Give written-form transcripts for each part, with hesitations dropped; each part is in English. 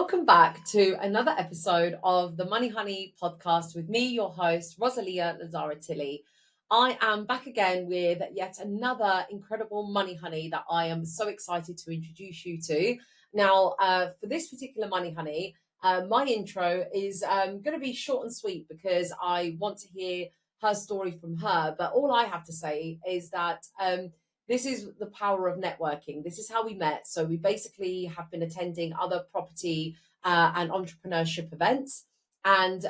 welcome back to another episode of the Money Honey podcast with me, your host, Rosalia Lazara Tilly. I am back again with yet another incredible Money Honey that I am so excited to introduce you to. Now, for this particular Money Honey, my intro is going to be short and sweet because I want to hear her story from her. But all I have to say is that this is the power of networking. This is how we met. So we basically have been attending other property and entrepreneurship events. And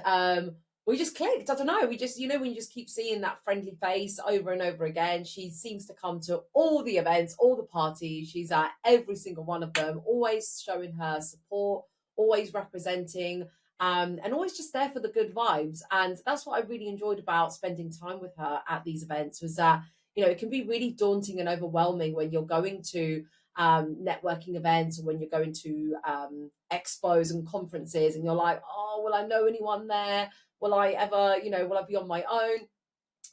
we just clicked. I don't know. We just, when you just keep seeing that friendly face over and over again, she seems to come to all the events, all the parties. She's at every single one of them, always showing her support, always representing, and always just there for the good vibes. And that's what I really enjoyed about spending time with her at these events was that it can be really daunting and overwhelming when you're going to networking events or when you're going to expos and conferences and you're like, oh, will I know anyone there? Will I ever, will I be on my own?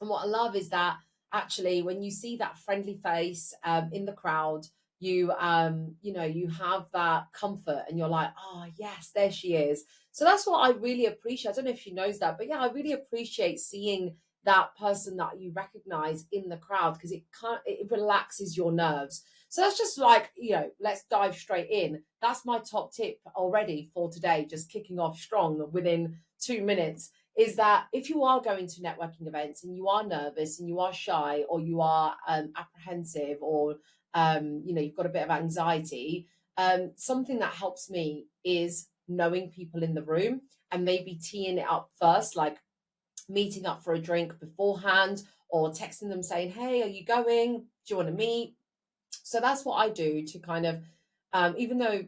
And what I love is that actually when you see that friendly face in the crowd, you have that comfort and you're like, oh, yes, there she is. So that's what I really appreciate. I don't know if she knows that, but yeah, I really appreciate seeing that person that you recognize in the crowd because it relaxes your nerves. So that's just like, let's dive straight in. That's my top tip already for today, just kicking off strong within 2 minutes, is that if you are going to networking events and you are nervous and you are shy or you are apprehensive or, you've got a bit of anxiety, something that helps me is knowing people in the room and maybe teeing it up first, like meeting up for a drink beforehand or texting them saying, hey, are you going? Do you want to meet? So that's what I do to kind of, even though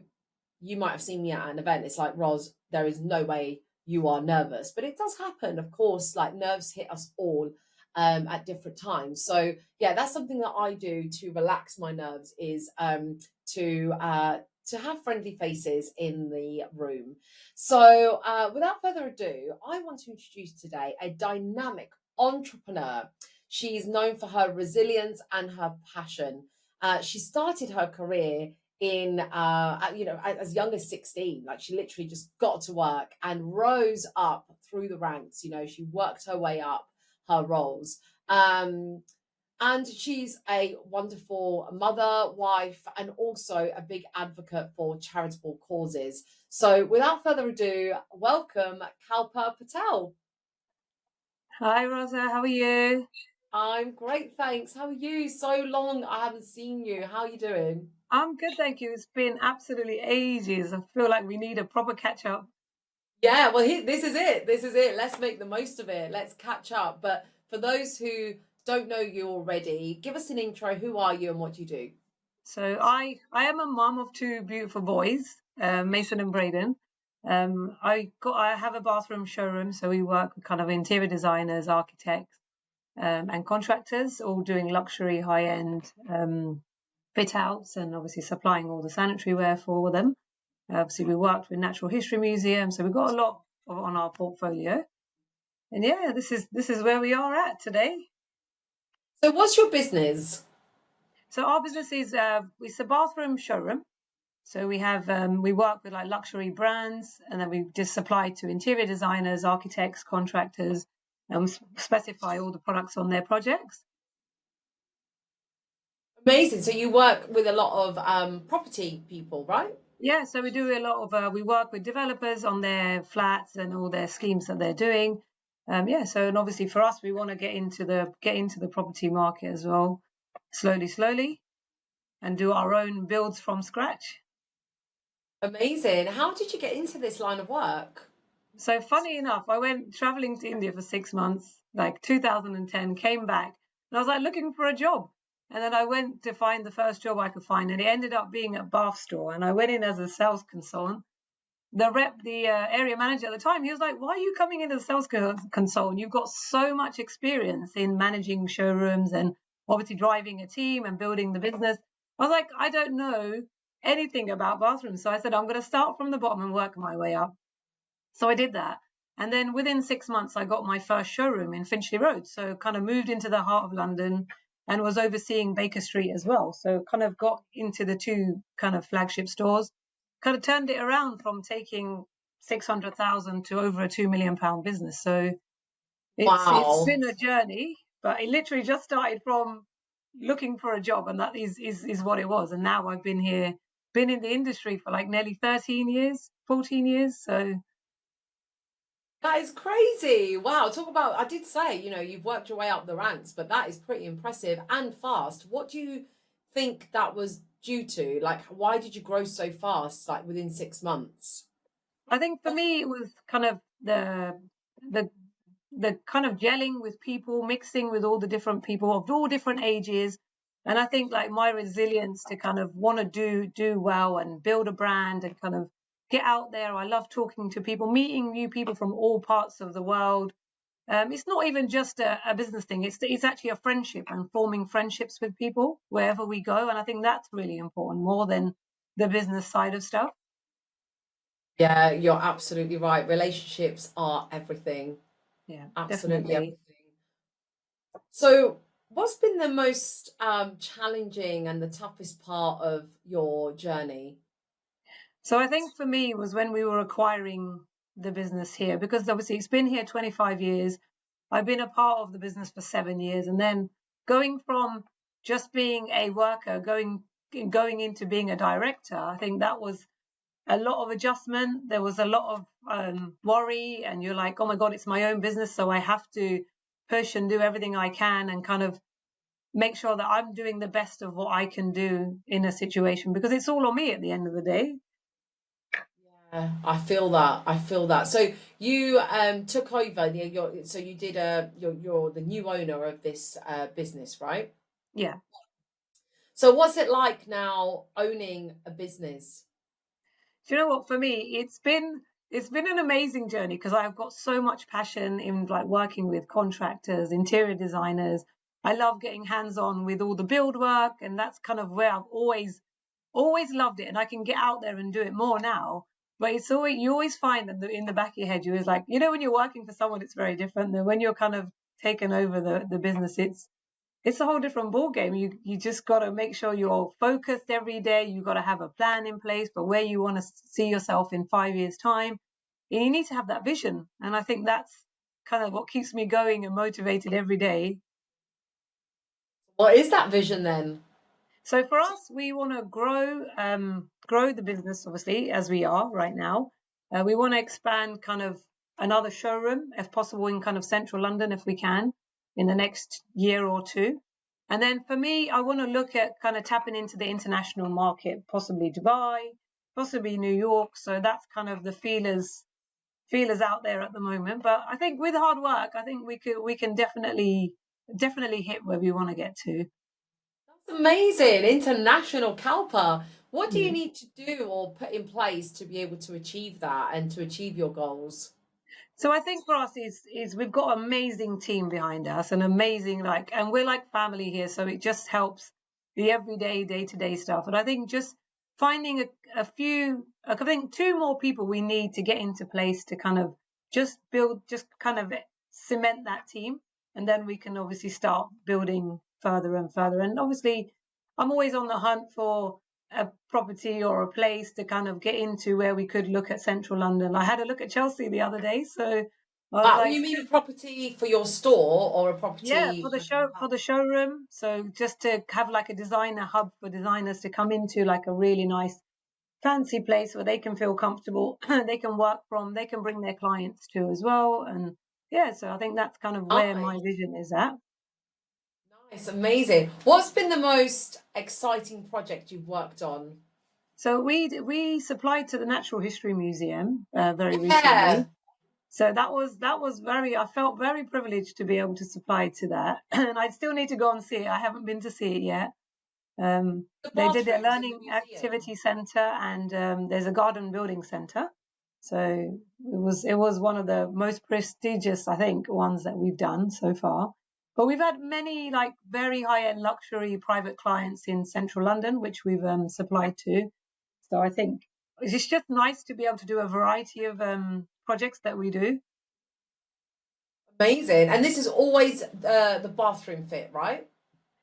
you might have seen me at an event, it's like, Ros, there is no way you are nervous. But it does happen, of course, like nerves hit us all at different times. So yeah, that's something that I do to relax my nerves is to have friendly faces in the room. So without further ado, I want to introduce today a dynamic entrepreneur. She's known for her resilience and her passion. She started her career in as young as 16. Like she literally just got to work and rose up through the ranks. She worked her way up her roles. And she's a wonderful mother, wife, and also a big advocate for charitable causes. So without further ado, welcome Kalpa Patel. Hi, Rosa. How are you? I'm great, thanks. How are you? So long I haven't seen you. How are you doing? I'm good, thank you. It's been absolutely ages. I feel like we need a proper catch up. Yeah, well, this is it. This is it. Let's make the most of it. Let's catch up. But for those who don't know you already, give us an intro. Who are you and what do you do? So I am a mum of two beautiful boys, Mason and Braden. I have a bathroom showroom, so we work with kind of interior designers, architects, and contractors, all doing luxury, high end fit outs, and obviously supplying all the sanitary ware for them. Obviously, we worked with Natural History Museum, so we've got a lot on our portfolio. And yeah, this is where we are at today. So what's your business? So our business is it's a bathroom showroom. So we have we work with like luxury brands, and then we just supply to interior designers, architects, contractors, and specify all the products on their projects. Amazing. So you work with a lot of property people, right? Yeah, so we do a lot of we work with developers on their flats and all their schemes that they're doing. So and obviously for us, we want to get into the property market as well, slowly, and do our own builds from scratch. Amazing. How did you get into this line of work? So funny enough, I went traveling to India for 6 months, like 2010, came back, and I was like looking for a job. And then I went to find the first job I could find, and it ended up being a bath store. And I went in as a sales consultant. The area manager at the time, he was like, "Why are you coming in as a sales consultant? You've got so much experience in managing showrooms and obviously driving a team and building the business." I was like, "I don't know anything about bathrooms." So I said, "I'm going to start from the bottom and work my way up." So I did that. And then within 6 months, I got my first showroom in Finchley Road. So kind of moved into the heart of London and was overseeing Baker Street as well. So kind of got into the two kind of flagship stores, kind of turned it around from taking 600,000 to over a £2 million business. So it's Wow. been a journey, but it literally just started from looking for a job, and that is what it was. And now I've been in the industry for like nearly 13 years, 14 years. So That is crazy. Wow. Talk about, I did say, you've worked your way up the ranks, but that is pretty impressive and fast. What do you think that was due to? Like, why did you grow so fast, like within 6 months? I think for me it was kind of the the kind of gelling with people, mixing with all the different people of all different ages. And I think like my resilience to kind of want to do well and build a brand and kind of get out there. I love talking to people, meeting new people from all parts of the world. It's not even just a business thing. It's actually a friendship and forming friendships with people wherever we go. And I think that's really important more than the business side of stuff. Yeah, you're absolutely right. Relationships are everything. Yeah, Absolutely definitely. everything. So, what's been the most challenging and the toughest part of your journey? So I think for me was when we were acquiring the business here, because obviously it's been here 25 years. I've been a part of the business for 7 years, and then going from just being a worker, going into being a director, I think that was a lot of adjustment. There was a lot of worry, and you're like, oh my God, it's my own business, so I have to push and do everything I can and kind of make sure that I'm doing the best of what I can do in a situation, because it's all on me at the end of the day. Yeah, I feel that. I feel that. So you took over so you did you're the new owner of this business, right? Yeah. So what's it like now owning a business? Do you know what? For me, it's been an amazing journey because I've got so much passion in like working with contractors, interior designers. I love getting hands on with all the build work, and that's kind of where I've always loved it. And I can get out there and do it more now. But it's always you always find that in the back of your head, you're always like, when you're working for someone, it's very different than when you're kind of taken over the business. It's a whole different ball game. You just got to make sure you're focused every day. You got to have a plan in place for where you want to see yourself in 5 years' time. And you need to have that vision. And I think that's kind of what keeps me going and motivated every day. What is that vision then? So for us, we want to grow the business, obviously, as we are right now. We want to expand kind of another showroom, if possible, in kind of central London, if we can, in the next year or two. And then for me, I want to look at kind of tapping into the international market, possibly Dubai, possibly New York. So that's kind of the feelers out there at the moment. But I think with hard work, I think we can definitely hit where we want to get to. That's amazing. International Kalpa. What do you Yeah. need to do or put in place to be able to achieve that and to achieve your goals? So I think for us is we've got an amazing team behind us, an amazing and we're like family here, so it just helps the everyday day-to-day stuff. And I think just finding a few, I think two more people we need to get into place to kind of just kind of cement that team, and then we can obviously start building further and further. And obviously, I'm always on the hunt for a property or a place to kind of get into where we could look at central London. I had a look at Chelsea the other day, so I was Wow, like, you mean a property for your store or a yeah, property for the like in show a for house? the showroom. So just to have like a designer hub for designers to come into like a really nice fancy place where they can feel comfortable, they can work from, they can bring their clients to as well. And yeah, so I think that's kind of where my Nice. vision is at. Nice, amazing. What's been the most exciting project you've worked on? So we supplied to the Natural History Museum very Yeah. recently. So that was very. I felt very privileged to be able to supply to that, and I still need to go and see it. I haven't been to see it yet. The They did a bathrooms in the learning museum. activity center, and there's a garden building center. So it was one of the most prestigious, I think, ones that we've done so far. But we've had many like very high end luxury private clients in central London, which we've supplied to. So I think it's just nice to be able to do a variety of projects that we do. Amazing. And this is always the bathroom fit, right?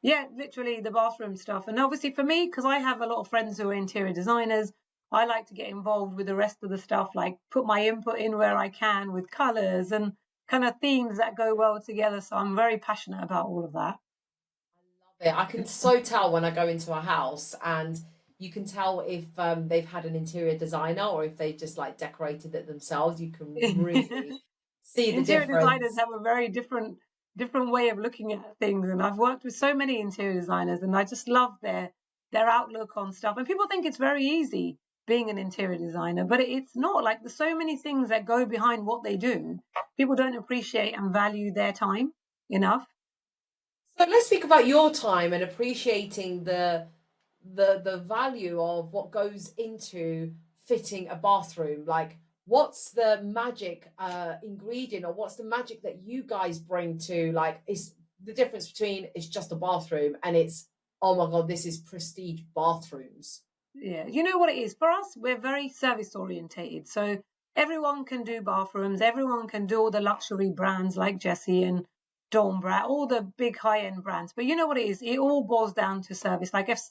Yeah, literally the bathroom stuff. And obviously for me, because I have a lot of friends who are interior designers, I like to get involved with the rest of the stuff, like put my input in where I can with colors and kind of themes that go well together. So I'm very passionate about all of that. Yeah, I can so tell when I go into a house, and you can tell if they've had an interior designer or if they just like decorated it themselves. You can really see the Interior designers difference. have a very different way of looking at things, and I've worked with so many interior designers, and I just love their outlook on stuff. And people think it's very easy being an interior designer, but it's not. Like, there's so many things that go behind what they do. People don't appreciate and value their time enough. So let's speak about your time and appreciating the value of what goes into fitting a bathroom. Like, what's the magic ingredient, or what's the magic that you guys bring to, like, is the difference between it's just a bathroom and it's, oh my god, this is prestige bathrooms. Yeah, you know what it is? For us, we're very service orientated. So everyone can do bathrooms, everyone can do all the luxury brands like Jessie and Dornbrat, all the big high-end brands. But you know what it is? It all boils down to service. Like, if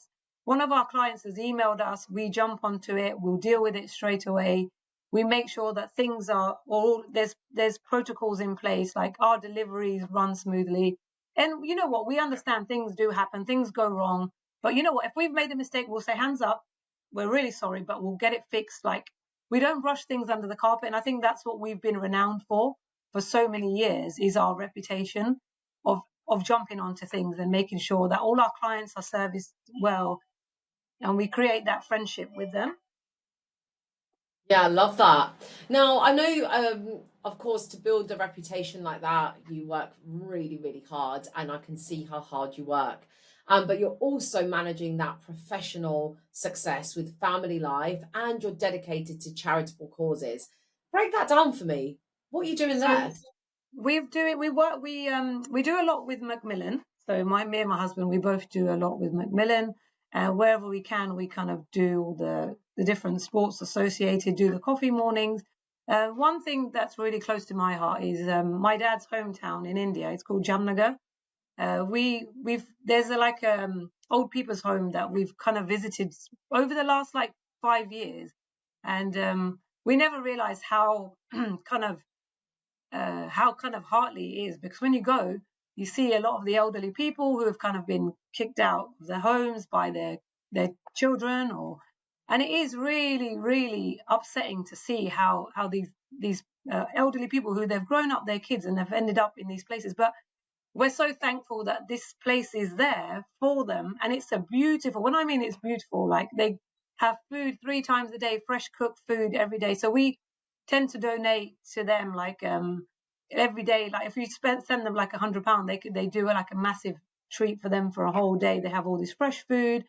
one of our clients has emailed us, we jump onto it, we'll deal with it straight away. We make sure that things are all there's protocols in place, like our deliveries run smoothly. And you know what? We understand things do happen, things go wrong. But you know what? If we've made a mistake, we'll say hands up, we're really sorry, but we'll get it fixed. Like, we don't brush things under the carpet. And I think that's what we've been renowned for so many years, is our reputation of jumping onto things and making sure that all our clients are serviced well, and we create that friendship with them. Yeah, I love that. Now, I know, of course, to build a reputation like that, you work really, really hard, and I can see how hard you work. But you're also managing that professional success with family life, and you're dedicated to charitable causes. Break that down for me. What are you doing So there? we do a lot with Macmillan. So me and my husband, we both do a lot with Macmillan. Wherever we can, we kind of do all the different sports associated, do the coffee mornings. One thing that's really close to my heart is my dad's hometown in India. It's called Jamnagar. We've there's a like old people's home that we've kind of visited over the last like 5 years, and we never realized how kind of heartly it is, because when you go, you see a lot of the elderly people who have kind of been kicked out of their homes by their children, or and it is really really upsetting to see how these elderly people who they've grown up their kids and have ended up in these places. But we're so thankful that this place is there for them, and it's a beautiful, when I mean it's beautiful, like they have food 3 times a day, fresh cooked food every day. So we tend to donate to them, like every day. Like, if you send them like £100, they do like a massive treat for them for a whole day. They have all this fresh food,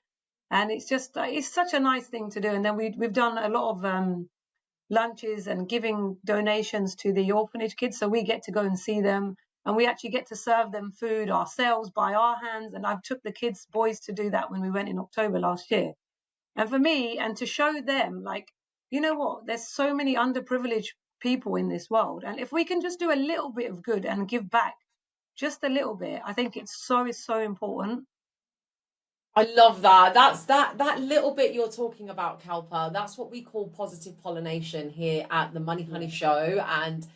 and it's just it's such a nice thing to do. And then we've done a lot of lunches and giving donations to the orphanage kids. So we get to go and see them, and we actually get to serve them food ourselves by our hands. And I've took the kids, boys, to do that when we went in October last year. And for me, and to show them, like, you know what, there's so many underprivileged people in this world. And if we can just do a little bit of good and give back just a little bit, I think it's so important. I love that. That little bit you're talking about, Kalpa. That's what we call positive pollination here at the Money Honey Yeah. Show. And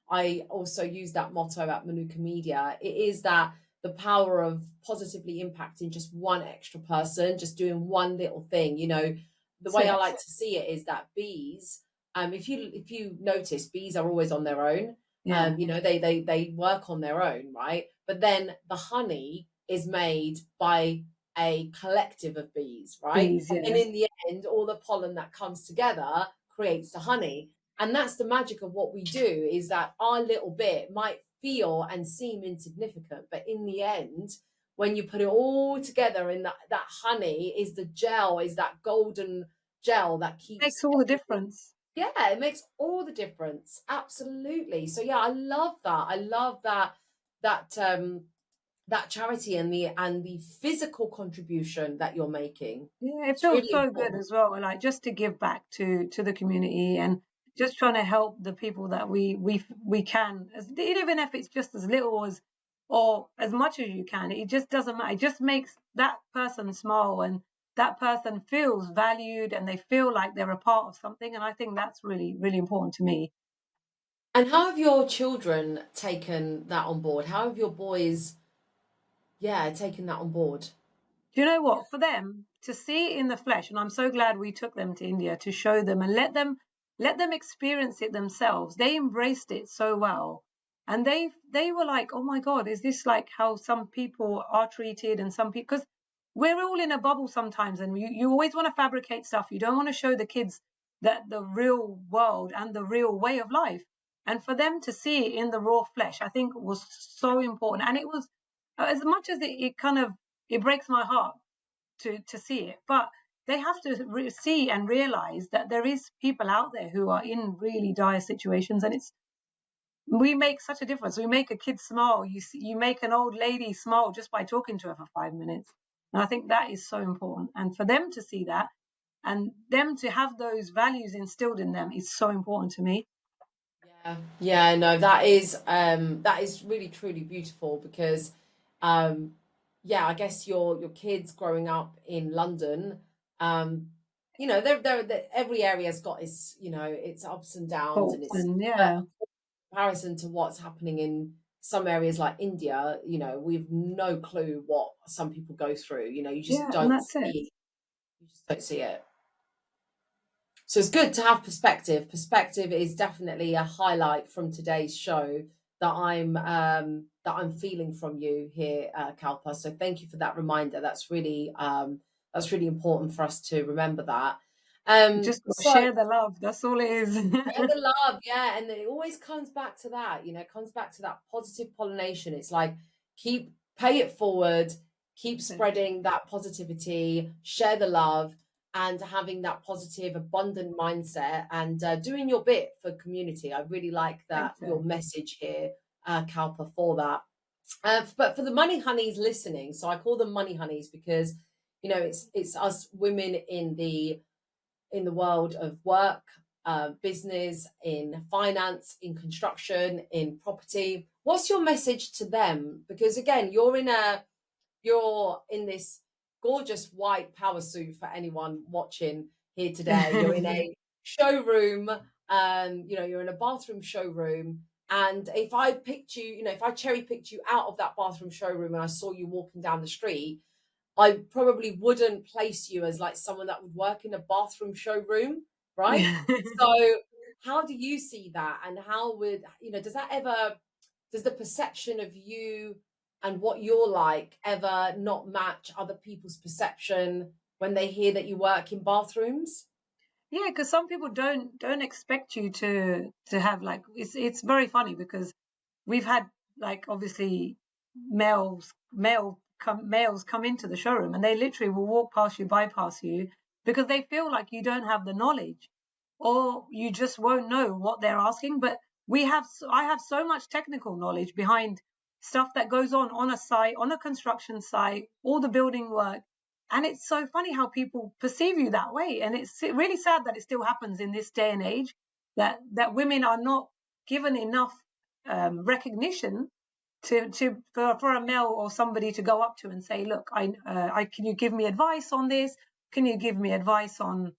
I also use that motto at Manuka Media. It is that the power of positively impacting just one extra person, just doing one little thing. You know, the That's way I it. like to see it is that bees, if you notice, bees are always on their own. Yeah. You know, they work on their own, right? But then the honey is made by a collective of bees, right? Bees, yeah. And in the end, all the pollen that comes together creates the honey. And that's the magic of what we do, is that our little bit might feel and seem insignificant, but in the end, when you put it all together, in that honey is the gel, is that golden gel that keeps Makes all the everything. difference. Yeah, it makes all the difference. Absolutely. So yeah, I love that. I love that that charity and the physical contribution that you're making. Yeah, it It's feels really so good important. as well, like just to give back to the community, and just trying to help the people that we can, even if it's just as little as or as much as you can. It just doesn't matter. It just makes that person smile, and that person feels valued and they feel like they're a part of something. And I think that's really, really important to me. And how have your children taken that on board? How have your boys, yeah, taken that on board? Do you know what? For them to see it in the flesh, and I'm so glad we took them to India to show them and let them experience it themselves. They embraced it so well. And they were like, oh my God, is this like how some people are treated and some people, because we're all in a bubble sometimes and you always want to fabricate stuff. You don't want to show the kids that the real world and the real way of life. And for them to see it in the raw flesh, I think was so important. And it was as much as it kind of it breaks my heart to see it, but they have to see and realize that there is people out there who are in really dire situations, and it's we make such a difference. We make a kid smile. You make an old lady smile just by talking to her for 5 minutes, and I think that is so important. And for them to see that and them to have those values instilled in them is so important to me. Yeah, no, that is really truly beautiful because um yeah, I guess your kids growing up in London, um every area's got its, its ups and downs, and Thoughts it's and but yeah, in comparison to what's happening in some areas like India, we've no clue what some people go through. You just yeah, and don't that's it. see you just don't see it. So it's good to have perspective. Perspective is definitely a highlight from today's show that I'm feeling from you here, Kalpa. So thank you for that reminder. That's really important for us to remember that. Just So share the love. That's all it is. share the love, yeah, and then it always comes back to that. It comes back to that positive pollination. It's like pay it forward, keep spreading that positivity, share the love, and having that positive, abundant mindset, and doing your bit for community. I really like that your Exactly. message here, Kalpa, for that. But for the money honeys listening, so I call them money honeys because it's us women in the world of work, business, in finance, in construction, in property. What's your message to them? Because again, you're in this gorgeous white power suit for anyone watching here today. You're in a showroom, you're in a bathroom showroom. And if I picked you, if I cherry picked you out of that bathroom showroom and I saw you walking down the street, I probably wouldn't place you as like someone that would work in a bathroom showroom, right? So how do you see that? And how would, does the perception of you and what you're like ever not match other people's perception when they hear that you work in bathrooms? Yeah, because some people don't expect you to have like it's very funny because we've had like obviously males come into the showroom and they literally will walk past you, bypass you because they feel like you don't have the knowledge or you just won't know what they're asking. But I have so much technical knowledge behind stuff that goes on a site, on a construction site, all the building work. And it's so funny how people perceive you that way. And it's really sad that it still happens in this day and age that women are not given enough recognition for a male or somebody to go up to and say, look, I can you give me advice on this? Can you give me advice on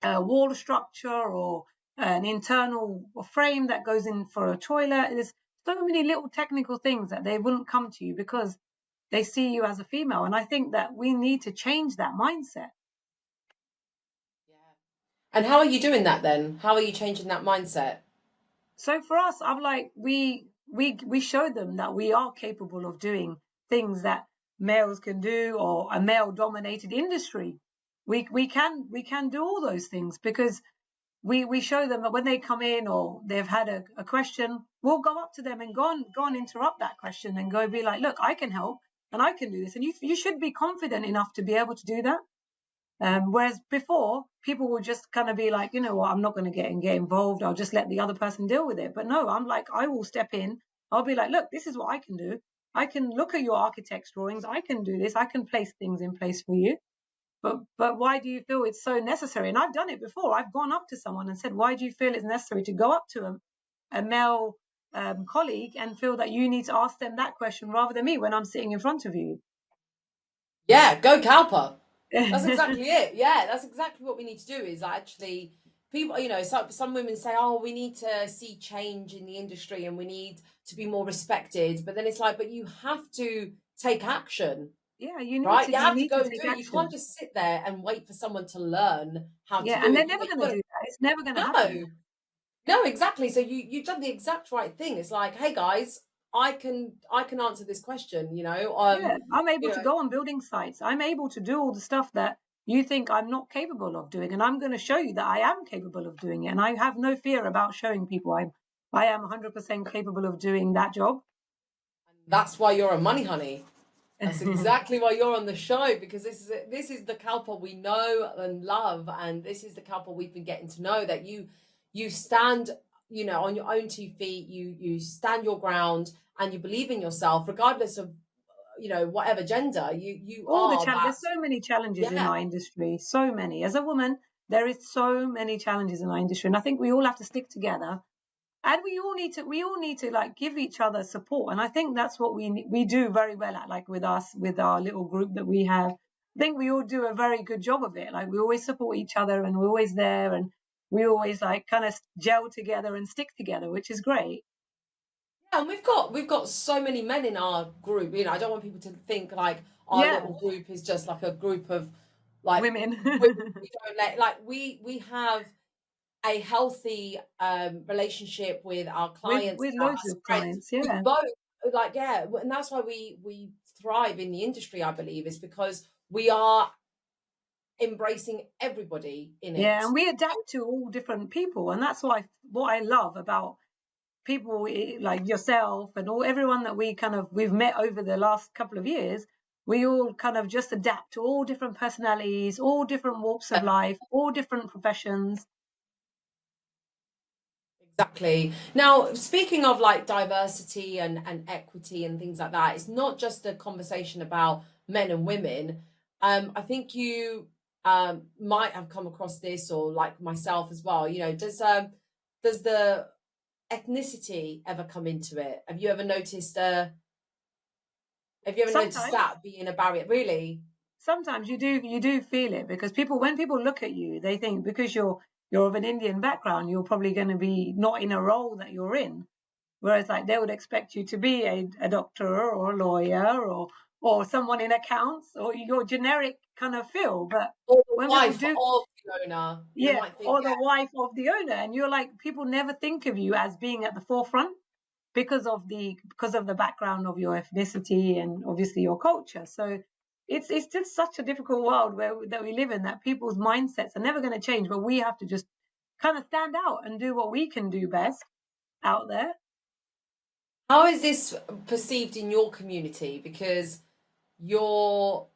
wall structure or an internal frame that goes in for a toilet? There's so many little technical things that they wouldn't come to you because they see you as a female. And I think that we need to change that mindset. Yeah. And how are you doing that then? How are you changing that mindset? So for us, I'm like we show them that we are capable of doing things that males can do or a male dominated industry. We can do all those things because we show them that when they come in or they've had a question, we'll go up to them and go and interrupt that question and go be like, look, I can help and I can do this. And you should be confident enough to be able to do that. Whereas before, people would just kind of be like, you know what, I'm not going to get involved. I'll just let the other person deal with it. But no, I'm like, I will step in. I'll be like, look, this is what I can do. I can look at your architect's drawings. I can do this. I can place things in place for you. But why do you feel it's so necessary? And I've done it before. I've gone up to someone and said, why do you feel it's necessary to go up to a male colleague and feel that you need to ask them that question rather than me when I'm sitting in front of you? Yeah, go Kalpa. That's exactly it. Yeah, that's exactly what we need to do is actually people, some women say, oh, we need to see change in the industry and we need to be more respected. But then it's like, but you have to take action, Yeah, right? You you have to need go to and take do it. You can't action. just sit there and wait for someone to learn how to Yeah, do and they're it. never You going to got do that. It's never going to happen. no, no, exactly. So you've done the exact right thing. It's like, hey guys, I can answer this question, Yeah, I'm able you to know, go on building sites. I'm able to do all the stuff that you think I'm not capable of doing, and I'm going to show you that I am capable of doing it. And I have no fear about showing people I am 100% capable of doing that job. that's why you're a money honey. That's exactly why you're on the show, because this is the Kalpa we know and love, and this is the Kalpa we've been getting to know, that you stand, on your own 2 feet, you stand your ground, and you believe in yourself regardless of whatever gender you All the are. challenge. That There's so many challenges in yeah. our industry. So many. As a woman, there is so many challenges in our industry, and I think we all have to stick together. And we all need to like give each other support, and I think that's what we do very well at, like with us, with our little group that we have. I think we all do a very good job of it. Like we always support each other, and we're always there, and we always like kind of gel together and stick together, which is great. Yeah, and we've got so many men in our group. I don't want people to think like our Yeah, little group is just like a group of like women. women. We don't let like we have a healthy relationship with our with clients with and our loads of friends. clients. We Yeah, both like yeah, and that's why we thrive in the industry. I believe is because we are embracing everybody in yeah, it. and we adapt to all different people, and that's what I love about people like yourself and all everyone that we've met over the last couple of years. We all kind of just adapt to all different personalities, all different walks of life, all different professions. Exactly. Now, speaking of like diversity and equity and things like that, it's not just a conversation about men and women. I think you might have come across this, or like myself as well. Does the ethnicity ever come into it? Have you ever noticed Sometimes, that being a barrier? Really? sometimes you do feel it, because when people look at you, they think because you're of an Indian background, you're probably going to be not in a role that you're in. Whereas like they would expect you to be a doctor or a lawyer or someone in accounts or your generic kind of field. But Or the when people wife do, of the owner, they yeah, might think, or the wife of the owner, and you're like, people never think of you as being at the forefront because of the background of your ethnicity and obviously your culture. So it's just such a difficult world that we live in, that people's mindsets are never going to change, but we have to just kind of stand out and do what we can do best out there. how is this perceived in your community? Because you're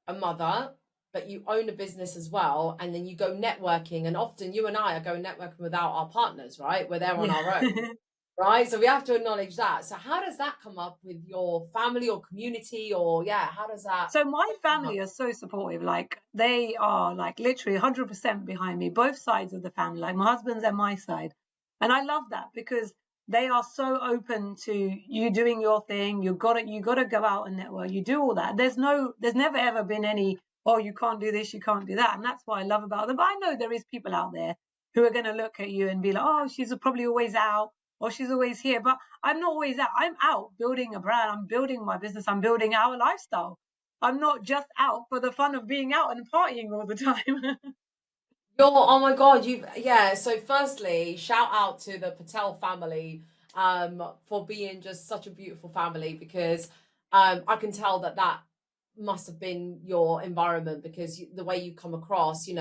a mother, but you own a business as well, and then you go networking. And often you and I are going networking without our partners, right? We're there on Yeah. our own, right? So we have to acknowledge that. So how does that come up with your family or community, or yeah, how does that So my come up? family are so supportive. Like they are like literally 100% behind me, both sides of the family, like my husband's and my side. And I love that because they are so open to you doing your thing. You got to go out and network. You do all that. There's never ever been any, oh, you can't do this, you can't do that. And that's what I love about them. But I know there is people out there who are going to look at you and be like, oh, she's probably always out or she's always here. But I'm not always out. I'm out building a brand. I'm building my business. I'm building our lifestyle. I'm not just out for the fun of being out and partying all the time. Oh my God, yeah. So firstly, shout out to the Patel family for being just such a beautiful family, because I can tell that must have been your environment, because the way you come across, you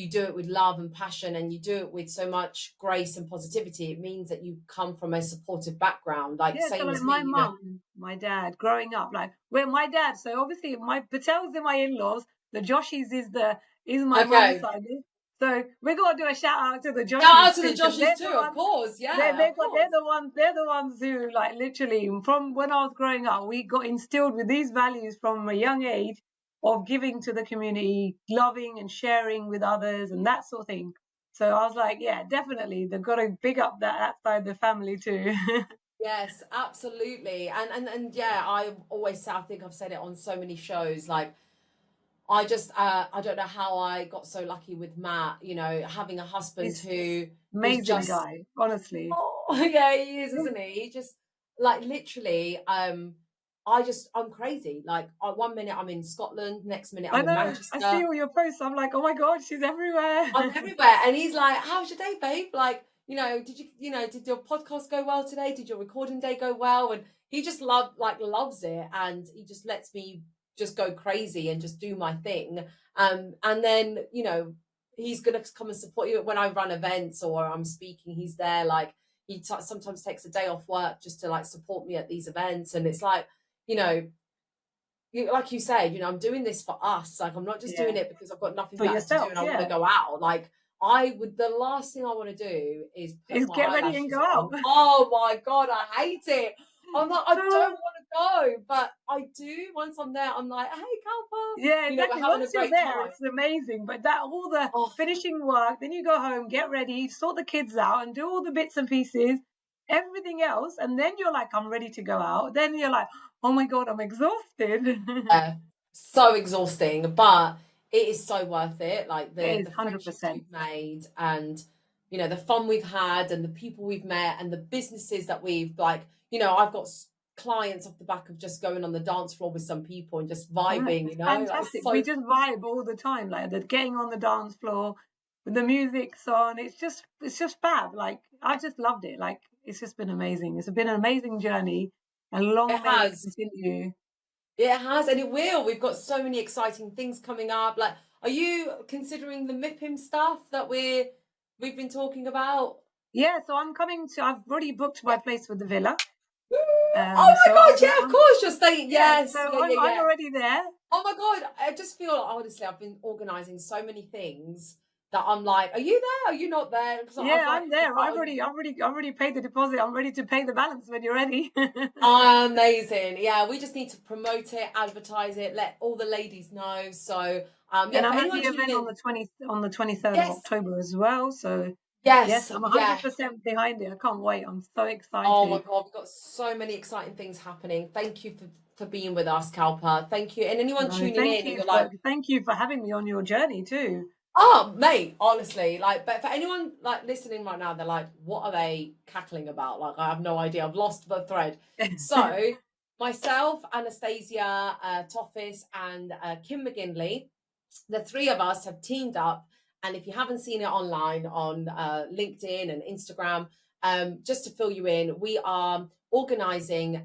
do it with love and passion, and you do it with so much grace and positivity. It means that you come from a supportive background, like Yeah, so same like as my me. mum, my dad, growing up, like where my dad, so obviously my Patels are my in-laws, the Joshis is my mum's Okay. side. So we gotta do a shout out to the Shout Joshis out to the too, because Joshes too, of course. Yeah, they're of got they're course. the ones they're the ones who like literally from when I was growing up, we got instilled with these values from a young age of giving to the community, loving and sharing with others and that sort of thing. So I was like, yeah, definitely they've got to big up that side of the family too. Yes, absolutely. And yeah, I always say, I think I've said it on so many shows, like, I just, I don't know how I got so lucky with Matt, you know, having a husband He's who is amazing just, guy, honestly. oh, yeah, he is, isn't he? He just, like, literally, I'm crazy. Like, one minute I'm in Scotland, next minute I I'm in know. I see Manchester. all your posts. I'm like, oh my God, she's everywhere. I'm everywhere. And he's like, how's your day, babe? Like, you know, did your podcast go well today? Did your recording day go well? And he just loves it. And he just lets me just go crazy and just do my thing. And then, you know, he's going to come and support you when I run events or I'm speaking. He's there. Like, sometimes takes a day off work just to like support me at these events. And it's like, you know, like you said, you know, I'm doing this for us. Like, I'm not just doing Yeah. it because I've got nothing For better to do yourself, and I want to yeah. go out. Like, the last thing I want to do is put Is my get ready and eyelashes go out. on. Oh my God, I hate it. I'm like, I No. don't want to go, but I do. Once I'm there, I'm like, hey, Kalpa, Yeah, you know, we're exactly. having a Once you're great there, time. it's amazing. But that all the Oh, finishing work, then you go home, get ready, sort the kids out, and do all the bits and pieces, everything else, and then you're like, I'm ready to go out. Then you're like, oh my God, I'm exhausted. yeah, so exhausting, but it is so worth it. Like It the is friendships 100%. we've made, and you know the fun we've had, and the people we've met, and the businesses that we've like. You know, I've got clients off the back of just going on the dance floor with some people and just vibing. You It's know, like it's fantastic. We so just vibe all the time, like the getting on the dance floor with the music's on. It's just fab. Like I just loved it. Like it's just been amazing. It's been an amazing journey, and it long may it has, continue. it has, and it will. We've got so many exciting things coming up. Like, are you considering the MIPIM stuff that we've been talking about? Yeah, so I'm coming to. I've already booked my Yeah. place with the villa. Oh my So God, yeah, of course. You're staying. yeah, so Yes, yeah, yeah, I'm yeah. already there. Oh my God, I just feel honestly, I've been organizing so many things that I'm like, are you there? Are you not there? Because Yeah, I've like I'm there. forgotten. I've already paid the deposit. I'm ready to pay the balance when you're ready. Amazing. Yeah, we just need to promote it, advertise it, let all the ladies know. So, yeah, And for I'm at anyone the tuning event on in, the 23rd of yes, October as well. So yes, yes, I'm yeah. 100% behind it. I can't wait. I'm so Oh my excited. God, we've got so many exciting things happening. Thank you for being with us, Kalpa. Thank you. And anyone No, tuning in and you're like, thank you for having me on your journey too. oh, mate, honestly, like, but for anyone like listening right now, they're like, what are they cackling about? Like, I have no idea. I've lost the thread. So, myself, Anastasia, Toffis, and Kim McGinley, the three of us have teamed up. And if you haven't seen it online on LinkedIn and Instagram, just to fill you in, we are organizing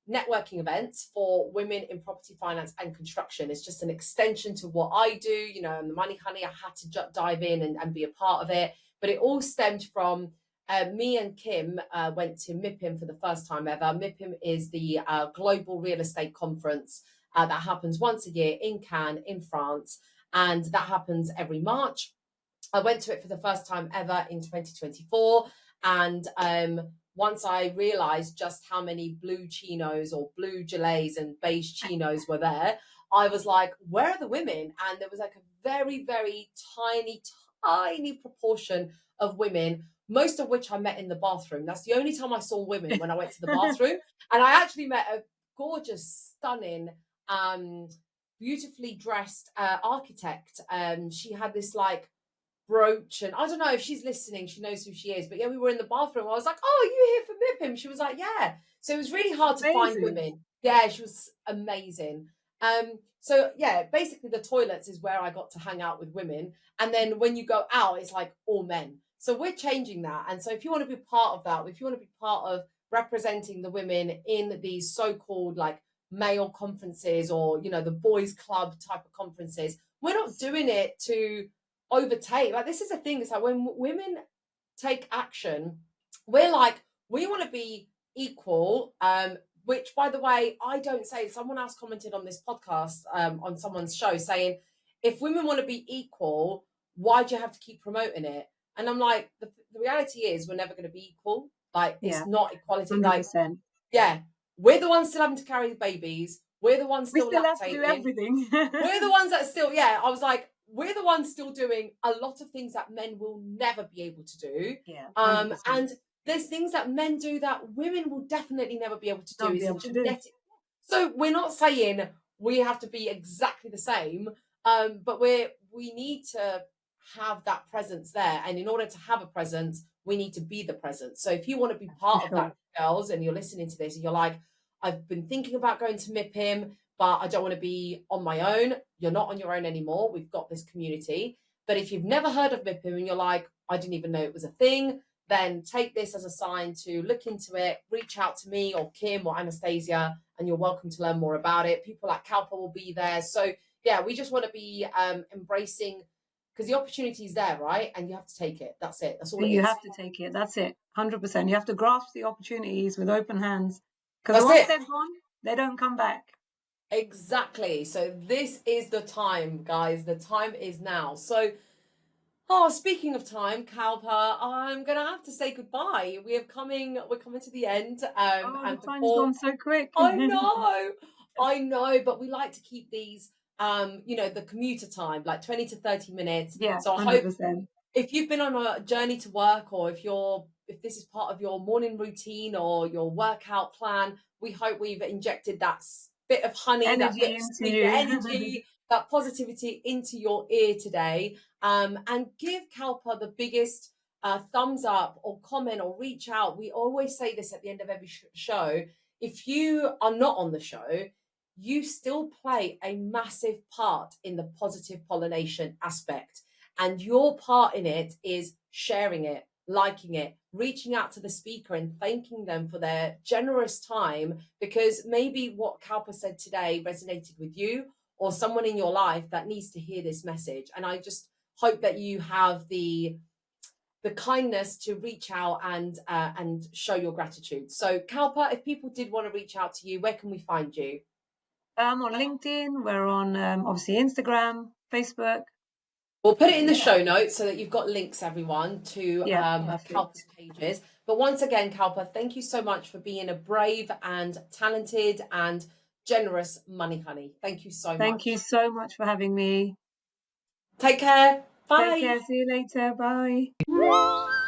networking events for women in property finance and construction. It's just an extension to what I do, you know, and the Money Honey, I had to dive in and be a part of it. But it all stemmed from me and Kim went to MIPIM for the first time ever. MIPIM is the global real estate conference that happens once a year in Cannes, in France. And that happens every March. I went to it for the first time ever in 2024. And once I realized just how many blue chinos or blue gilets and beige chinos were there, I was like, where are the women? And there was like a very, very tiny, tiny proportion of women, most of which I met in the bathroom. That's the only time I saw women, when I went to the bathroom. And I actually met a gorgeous, stunning, beautifully dressed architect. She had this like brooch, and I don't know if she's listening, she knows who she is, but yeah, we were in the bathroom. I was like, oh, are you here for MIPIM? She was like, yeah. So it was really hard to find Amazing. women. Yeah, she was amazing. So yeah, basically the toilets is where I got to hang out with women, and then when you go out, it's like all men. So we're changing that. And so if you want to be part of that, if you want to be part of representing the women in these so-called like male conferences, or you know, the boys club type of conferences, we're not doing it to overtake. Like, this is a thing. It's like when women take action, we're like, we want to be equal. Which, by the way, I don't say. Someone else commented on this podcast, on someone's show, saying, if women want to be equal, why do you have to keep promoting it? And I'm like, the reality is, we're never going to be equal. Like, Yeah, it's not equality. Like, 100%. yeah, we're the ones still having to carry the babies. We're the ones We still still have to do lactating. everything. We're the ones that still, yeah, I was like, we're the ones still doing a lot of things that men will never be able to do. Yeah, 100%. And there's things that men do that women will definitely never be able to do. Not be It's a able to do. genetic. So we're not saying we have to be exactly the same. But we need to have that presence there. And in order to have a presence, we need to be the presence. So if you want to be For part of sure. that, girls, and you're listening to this and you're like, I've been thinking about going to MIPIM, but I don't want to be on my own. You're not on your own anymore. We've got this community. But if you've never heard of MIPIM and you're like, I didn't even know it was a thing, then take this as a sign to look into it, reach out to me or Kim or Anastasia, and you're welcome to learn more about it. People like Kalpa will be there. So yeah, we just want to be embracing, because the opportunity is there, right? And you have to take it. That's it. That's all it You is. have to take it. That's it. 100%. You have to grasp the opportunities with open hands, because That's once it. they're gone, they don't come back. Exactly. So this is the time, guys. The time is now. So, oh, speaking of time, Kalpa, I'm gonna have to say goodbye. We're coming to the end. Oh, the And time's before gone so quick. I know, but we like to keep these the commuter time, like 20 to 30 minutes. Yeah, So I hope 100%. if you've been on a journey to work, or if this is part of your morning routine or your workout plan, we hope we've injected that bit of honey, that bit Energy of into sweet you. energy, that positivity into your ear today. And give Kalpa the biggest thumbs up or comment or reach out. We always say this at the end of every show. If you are not on the show, you still play a massive part in the positive pollination aspect. And your part in it is sharing it, liking it, reaching out to the speaker and thanking them for their generous time, because maybe what Kalpa said today resonated with you or someone in your life that needs to hear this message. And I just hope that you have the kindness to reach out and show your gratitude. So Kalpa, if people did want to reach out to you, where can we find you? On LinkedIn, we're on obviously Instagram, Facebook. We'll put it in the show notes so that you've got links, everyone, to Yeah, perfect. Kalpa's pages. But once again, Kalpa, thank you so much for being a brave and talented and generous money honey. Thank you so much. Thank you so much for having me. Take care. Bye. Take care. See you later. Bye.